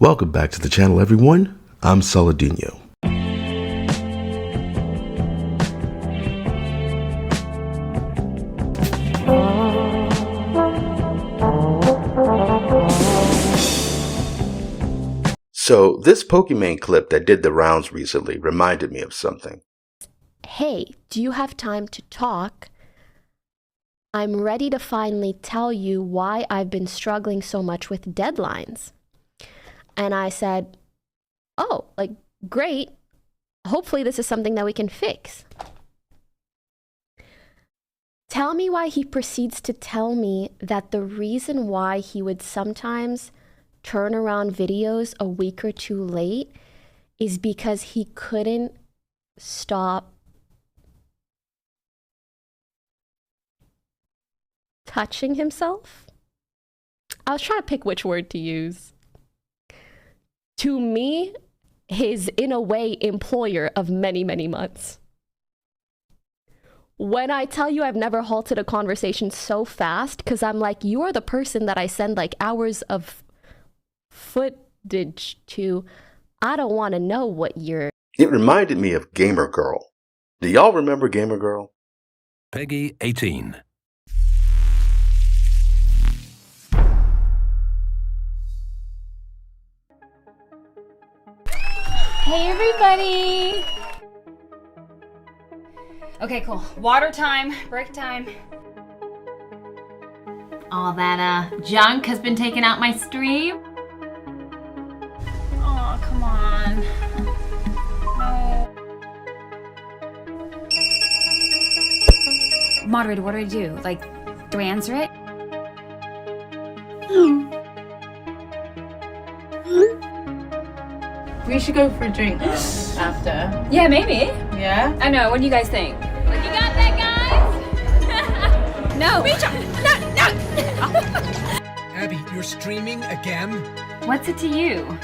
Welcome back to the channel, everyone. I'm Saladino. So this Pokemon clip that did the rounds recently reminded me of something. Hey, do you have time to talk? I'm ready to finally tell you why I've been struggling so much with deadlines. And I said, oh, great. Hopefully this is something that we can fix. Tell me why he proceeds to tell me that the reason why he would sometimes turn around videos a week or two late is because he couldn't stop touching himself. I was trying to pick which word to use. To me, his, in a way, employer of many, many months. When I tell you I've never halted a conversation so fast, because I'm like, you are the person that I send hours of footage to. I don't want to know what you're... It reminded me of Gamergirl. Do y'all remember Gamergirl? Peggy 18. Hey everybody! Okay, cool. Water time, break time. All that junk has been taken out my stream. Oh, come on. No. Moderator, what do I do? Do I answer it? We should go for a drink after. Yeah, maybe. Yeah? I know, what do you guys think? You got that, guys? No. No. Abby, you're streaming again? What's it to you?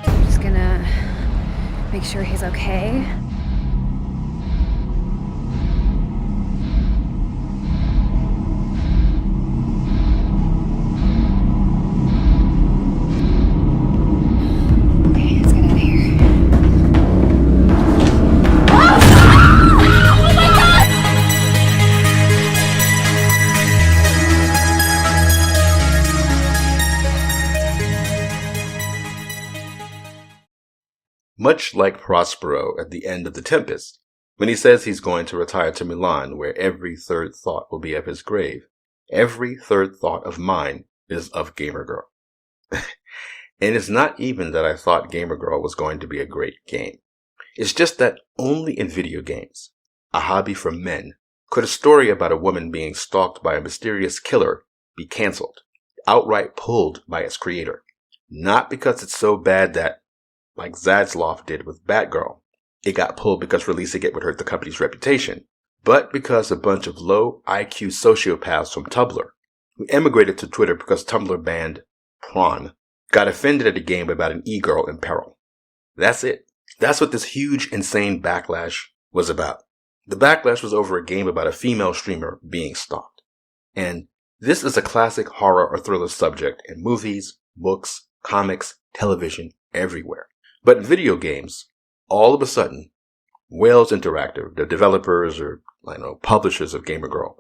I'm just gonna make sure he's okay. Much like Prospero at the end of The Tempest, when he says he's going to retire to Milan, where every third thought will be of his grave. Every third thought of mine is of Gamergirl. And it's not even that I thought Gamergirl was going to be a great game. It's just that only in video games, a hobby for men, could a story about a woman being stalked by a mysterious killer be cancelled, outright pulled by its creator. Not because it's so bad that, like Zaslav did with Batgirl, it got pulled because releasing it would hurt the company's reputation, but because a bunch of low IQ sociopaths from Tumblr, who emigrated to Twitter because Tumblr banned prawn, got offended at a game about an e-girl in peril. That's it. That's what this huge, insane backlash was about. The backlash was over a game about a female streamer being stalked. And this is a classic horror or thriller subject in movies, books, comics, television, everywhere. But in video games, all of a sudden, Wales Interactive, the developers or publishers of Gamergirl,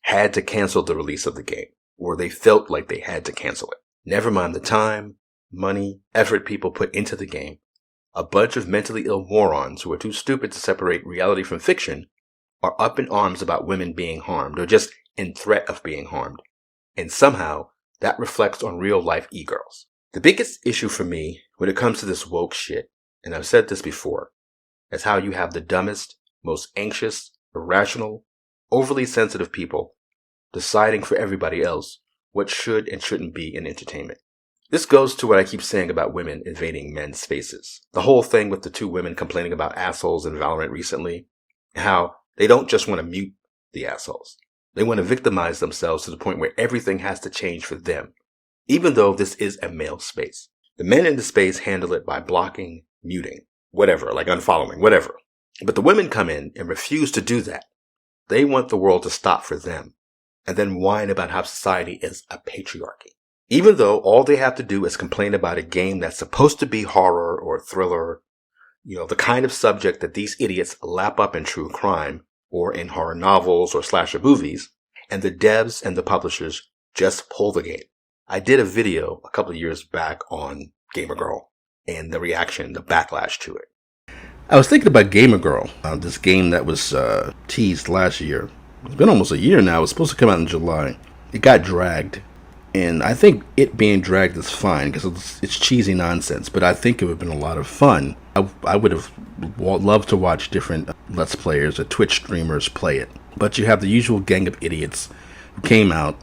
had to cancel the release of the game, or they felt like they had to cancel it. Never mind the time, money, effort people put into the game. A bunch of mentally ill morons who are too stupid to separate reality from fiction are up in arms about women being harmed, or just in threat of being harmed. And somehow, that reflects on real-life e-girls. The biggest issue for me when it comes to this woke shit, and I've said this before, is how you have the dumbest, most anxious, irrational, overly sensitive people deciding for everybody else what should and shouldn't be in entertainment. This goes to what I keep saying about women invading men's spaces. The whole thing with the two women complaining about assholes in Valorant recently, how they don't just want to mute the assholes. They want to victimize themselves to the point where everything has to change for them, even though this is a male space. The men in the space handle it by blocking, muting, whatever, like unfollowing, whatever. But the women come in and refuse to do that. They want the world to stop for them and then whine about how society is a patriarchy. Even though all they have to do is complain about a game that's supposed to be horror or thriller, the kind of subject that these idiots lap up in true crime or in horror novels or slasher movies, and the devs and the publishers just pull the game. I did a video a couple of years back on gamergirl and the reaction, the backlash to it. I was thinking about gamergirl, this game that was teased last year. It's been almost a year now. It was supposed to come out in July. It got dragged. And I think it being dragged is fine because it's cheesy nonsense, but I think it would have been a lot of fun. I would have loved to watch different Let's Players or Twitch streamers play it. But you have the usual gang of idiots who came out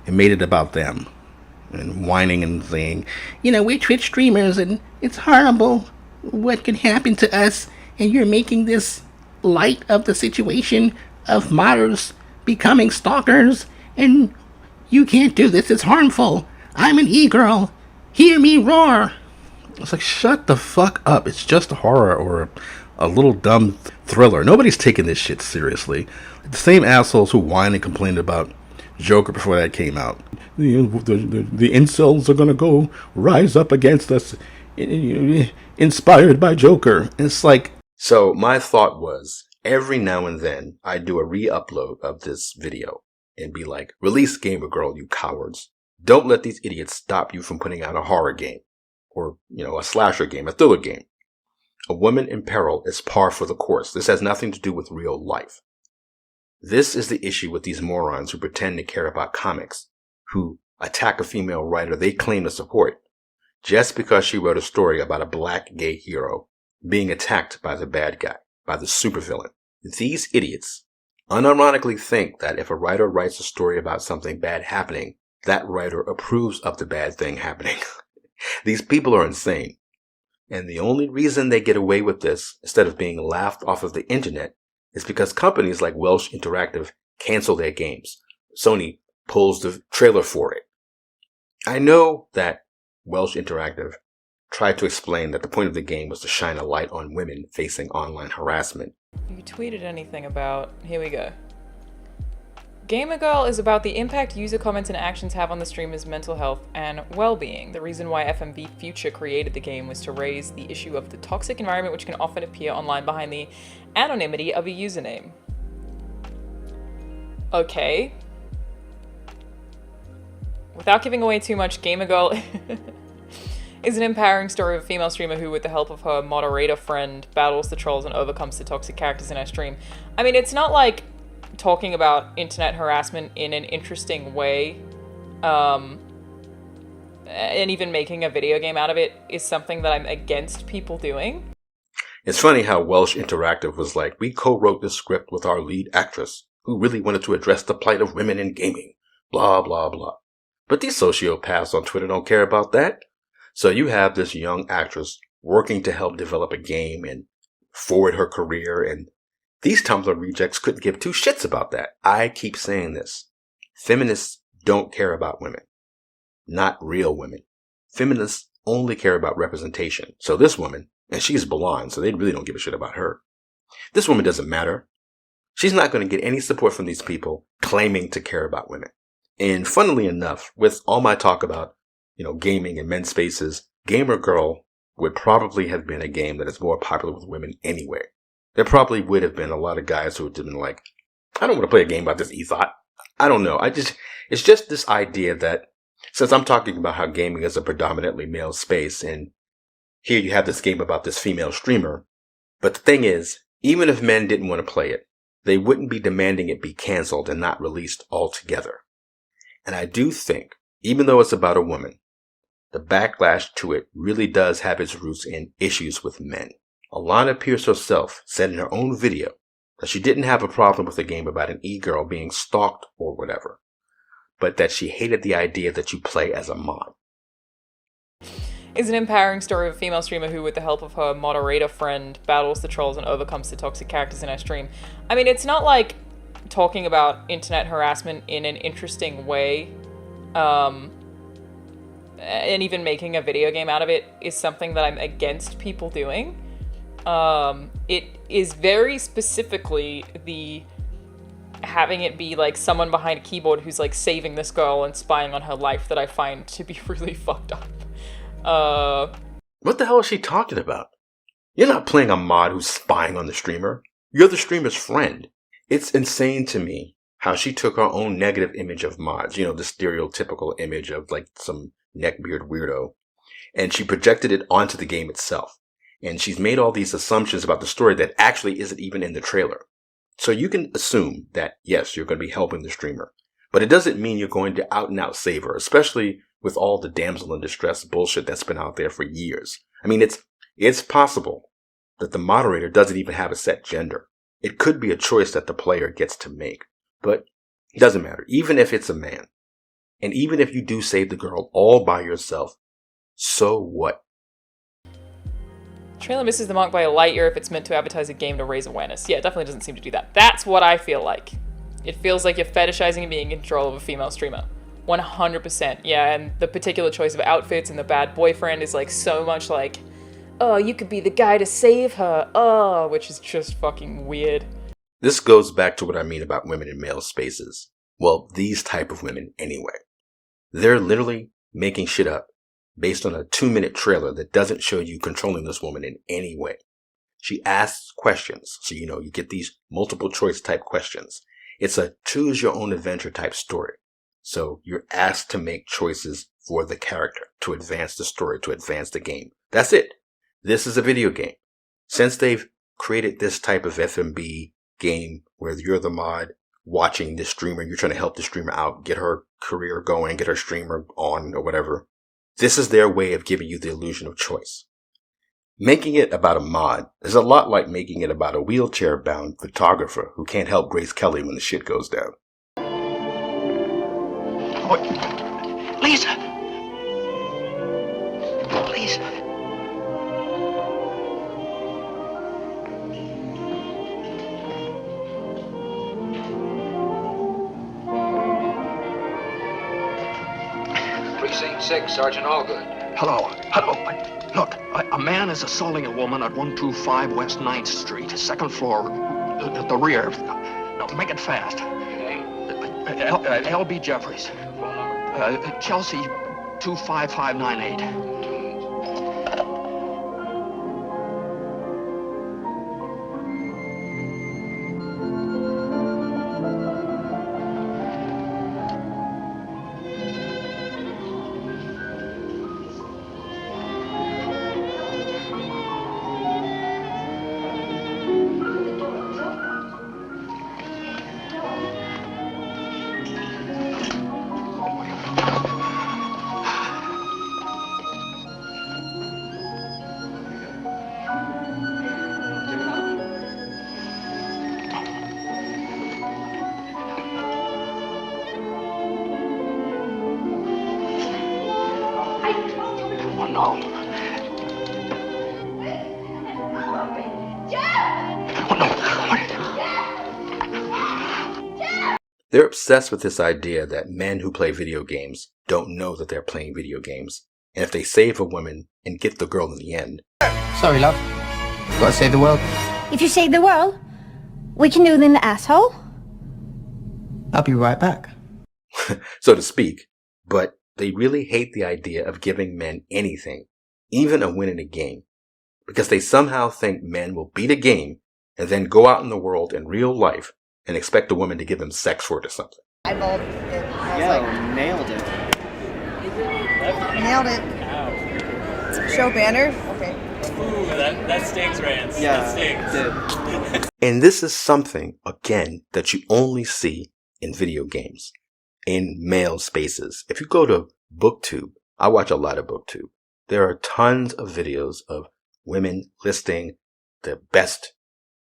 and made it about them and whining and saying, we're Twitch streamers and it's horrible what could happen to us, and you're making this light of the situation of modders becoming stalkers, and you can't do this, it's harmful. I'm an e-girl. Hear me roar. It's like, shut the fuck up. It's just a horror or a little dumb thriller. Nobody's taking this shit seriously. The same assholes who whined and complained about Joker before that came out. The incels are gonna go rise up against us, inspired by Joker. And it's like... So my thought was, every now and then, I do a re-upload of this video and be like, release gamergirl, you cowards. Don't let these idiots stop you from putting out a horror game. Or, a slasher game, a thriller game. A woman in peril is par for the course. This has nothing to do with real life. This is the issue with these morons who pretend to care about comics, who attack a female writer they claim to support, just because she wrote a story about a black gay hero being attacked by the bad guy, by the supervillain. These idiots unironically think that if a writer writes a story about something bad happening, that writer approves of the bad thing happening. These people are insane. And the only reason they get away with this, instead of being laughed off of the internet, is because companies like Welsh Interactive cancel their games. Sony pulls the trailer for it. I know that Welsh Interactive tried to explain that the point of the game was to shine a light on women facing online harassment. You tweeted anything about... Here we go. gamergirl is about the impact user comments and actions have on the streamer's mental health and well-being. The reason why FMV Future created the game was to raise the issue of the toxic environment which can often appear online behind the anonymity of a username. Okay. Without giving away too much, gamergirl is an empowering story of a female streamer who, with the help of her moderator friend, battles the trolls and overcomes the toxic characters in her stream. I mean, it's not like talking about internet harassment in an interesting way, and even making a video game out of it is something that I'm against people doing. It's funny how Welsh Interactive was like, we co-wrote this script with our lead actress, who really wanted to address the plight of women in gaming, blah, blah, blah. But these sociopaths on Twitter don't care about that. So you have this young actress working to help develop a game and forward her career, and these Tumblr rejects couldn't give two shits about that. I keep saying this. Feminists don't care about women. Not real women. Feminists only care about representation. So this woman, and she's blonde, so they really don't give a shit about her. This woman doesn't matter. She's not going to get any support from these people claiming to care about women. And funnily enough, with all my talk about, gaming and men's spaces, gamergirl would probably have been a game that is more popular with women anyway. There probably would have been a lot of guys who would have been like, I don't want to play a game about this ethos. I don't know. It's just this idea that since I'm talking about how gaming is a predominantly male space, and here you have this game about this female streamer, but the thing is, even if men didn't want to play it, they wouldn't be demanding it be canceled and not released altogether. And I do think, even though it's about a woman, the backlash to it really does have its roots in issues with men. Alana Pierce herself said in her own video that she didn't have a problem with a game about an e-girl being stalked or whatever, but that she hated the idea that you play as a mod. Is an empowering story of a female streamer who, with the help of her moderator friend, battles the trolls and overcomes the toxic characters in her stream. I mean, it's not like talking about internet harassment in an interesting way, and and even making a video game out of it is something that I'm against people doing. It is very specifically the having it be like someone behind a keyboard who's like saving this girl and spying on her life that I find to be really fucked up. What the hell is she talking about? You're not playing a mod who's spying on the streamer. You're the streamer's friend. It's insane to me how she took her own negative image of mods, you know, the stereotypical image of like some neckbeard weirdo, and she projected it onto the game itself. And she's made all these assumptions about the story that actually isn't even in the trailer. So you can assume that, yes, you're going to be helping the streamer, but it doesn't mean you're going to out and out save her, especially with all the damsel in distress bullshit that's been out there for years. I mean, it's possible that the moderator doesn't even have a set gender. It could be a choice that the player gets to make, but it doesn't matter. Even if it's a man, and even if you do save the girl all by yourself, so what? Trailer misses the mark by a light year if it's meant to advertise a game to raise awareness. Yeah, it definitely doesn't seem to do that. That's what I feel like. It feels like you're fetishizing and being in control of a female streamer. 100%. Yeah, and the particular choice of outfits and the bad boyfriend is like so much like, oh, you could be the guy to save her. Oh, which is just fucking weird. This goes back to what I mean about women in male spaces. Well, these type of women anyway. They're literally making shit up based on a 2-minute trailer that doesn't show you controlling this woman in any way. She asks questions, so you know, you get these multiple choice type questions. It's a choose your own adventure type story. So you're asked to make choices for the character, to advance the story, to advance the game. That's it. This is a video game. Since they've created this type of FMB game where you're the mod watching the streamer, you're trying to help the streamer out, get her career going, get her streamer on or whatever. This is their way of giving you the illusion of choice. Making it about a mod is a lot like making it about a wheelchair-bound photographer who can't help Grace Kelly when the shit goes down. Oh, Lisa! Please. Precinct 6, Sergeant Allgood. Hello. Look, a man is assaulting a woman at 125 West 9th Street, second floor, at the rear. No, make it fast. L.B. Jeffries. Phone number? Chelsea 25598. Oh, no. They're obsessed with this idea that men who play video games don't know that they're playing video games. And if they save a woman and get the girl in the end. Sorry, love. Gotta save the world. If you save the world, we can do it in the asshole. I'll be right back. So to speak, but they really hate the idea of giving men anything, even a win in a game, because they somehow think men will beat a game and then go out in the world in real life and expect a woman to give them sex for it or something. Eyeballed it. Nailed it. Nailed it. Show banner? Okay. Ooh, that stings, Rance. Yeah, that stings. And this is something, again, that you only see in video games, in male spaces. If you go to BookTube, I watch a lot of BookTube. There are tons of videos of women listing the best,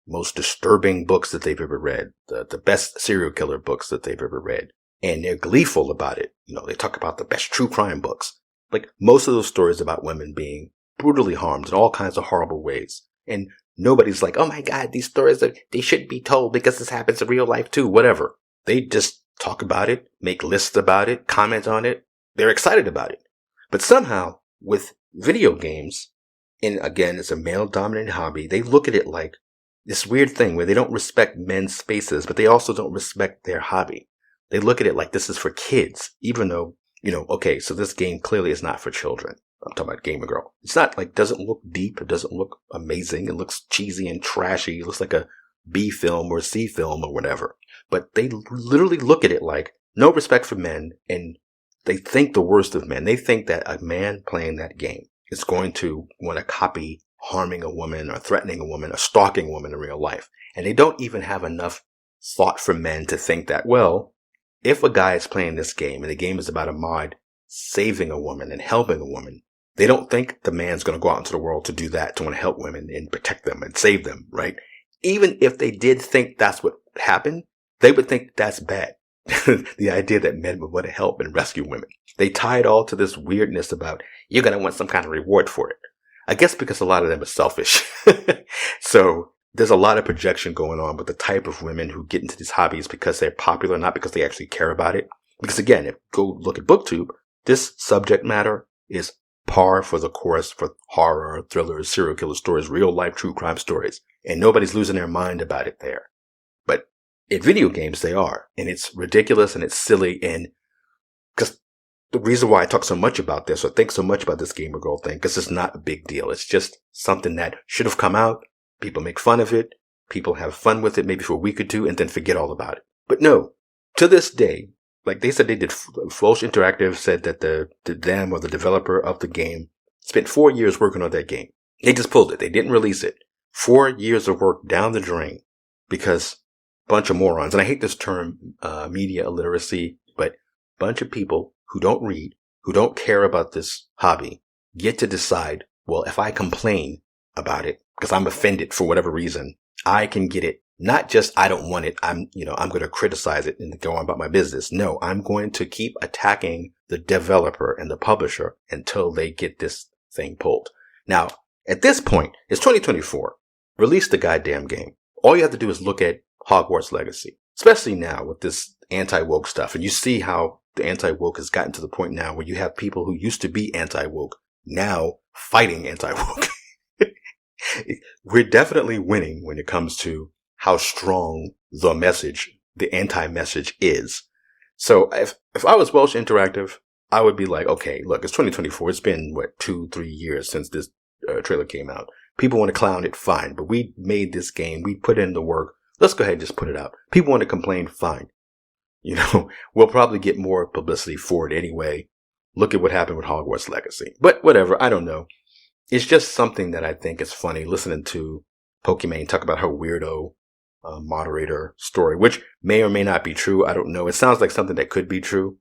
most disturbing books that they've ever read, the best serial killer books that they've ever read. And they're gleeful about it. You know, they talk about the best true crime books. Like most of those stories about women being brutally harmed in all kinds of horrible ways. And nobody's like, oh my God, these stories, they shouldn't be told because this happens in real life too, whatever. They just talk about it, make lists about it, comment on it. They're excited about it. But somehow, with video games, and again, it's a male-dominated hobby, they look at it like this weird thing where they don't respect men's spaces, but they also don't respect their hobby. They look at it like this is for kids, even though, okay, so this game clearly is not for children. I'm talking about gamergirl. It's not like, doesn't look deep. It doesn't look amazing. It looks cheesy and trashy. It looks like a B film or C film or whatever. But they literally look at it like no respect for men, and they think the worst of men. They think that a man playing that game is going to want to copy harming a woman or threatening a woman or stalking a woman in real life. And they don't even have enough thought for men to think that, well, if a guy is playing this game and the game is about a mod saving a woman and helping a woman, they don't think the man's going to go out into the world to do that, to want to help women and protect them and save them, right? Even if they did think that's what happened, they would think that's bad. The idea that men would want to help and rescue women. They tie it all to this weirdness about you're going to want some kind of reward for it. I guess because a lot of them are selfish. So there's a lot of projection going on with the type of women who get into these hobbies because they're popular, not because they actually care about it. Because again, if you go look at BookTube, this subject matter is par for the course for horror, thrillers, serial killer stories, real life true crime stories. And nobody's losing their mind about it there. But in video games, they are. And it's ridiculous and it's silly. And because the reason why I talk so much about this or think so much about this gamer girl thing, because it's not a big deal. It's just something that should have come out. People make fun of it. People have fun with it maybe for a week or two and then forget all about it. But no, to this day, like they said they did, Fulch Interactive said that them or the developer of the game spent 4 years working on that game. They just pulled it. They didn't release it. 4 years of work down the drain because bunch of morons. And I hate this term, media illiteracy, but bunch of people who don't read, who don't care about this hobby, get to decide, well, if I complain about it because I'm offended for whatever reason, I can get it. Not just I don't want it. I'm going to criticize it and go on about my business. No, I'm going to keep attacking the developer and the publisher until they get this thing pulled. Now, at this point, it's 2024. Release the goddamn game. All you have to do is look at Hogwarts Legacy, especially now with this anti-woke stuff. And you see how the anti-woke has gotten to the point now where you have people who used to be anti-woke now fighting anti-woke. We're definitely winning when it comes to how strong the message, the anti-message is. So if I was Welsh Interactive, I would be like, okay, look, it's 2024. It's been, 2-3 years since this trailer came out. People want to clown it, fine. But we made this game. We put in the work. Let's go ahead and just put it out. People want to complain, fine. We'll probably get more publicity for it anyway. Look at what happened with Hogwarts Legacy. But whatever, I don't know. It's just something that I think is funny listening to Pokimane talk about her weirdo moderator story, which may or may not be true. I don't know. It sounds like something that could be true.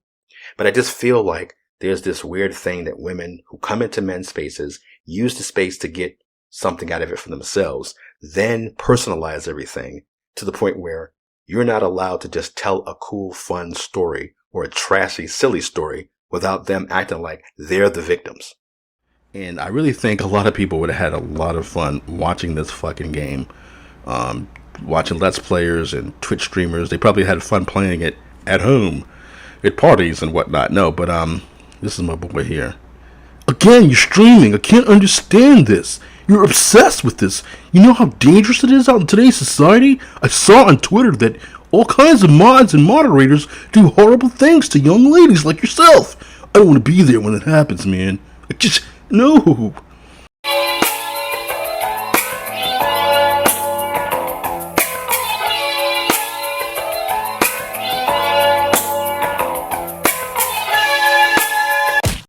But I just feel like there's this weird thing that women who come into men's spaces use the space to get something out of it for themselves, then personalize everything to the point where you're not allowed to just tell a cool, fun story or a trashy, silly story without them acting like they're the victims. And I really think a lot of people would have had a lot of fun watching this fucking game. Watching Let's Players and Twitch streamers. They probably had fun playing it at home, at parties and whatnot. No, but this is my boy here. Again, you're streaming. I can't understand this. You're obsessed with this. You know how dangerous it is out in today's society? I saw on Twitter that all kinds of mods and moderators do horrible things to young ladies like yourself. I don't want to be there when it happens, man. No.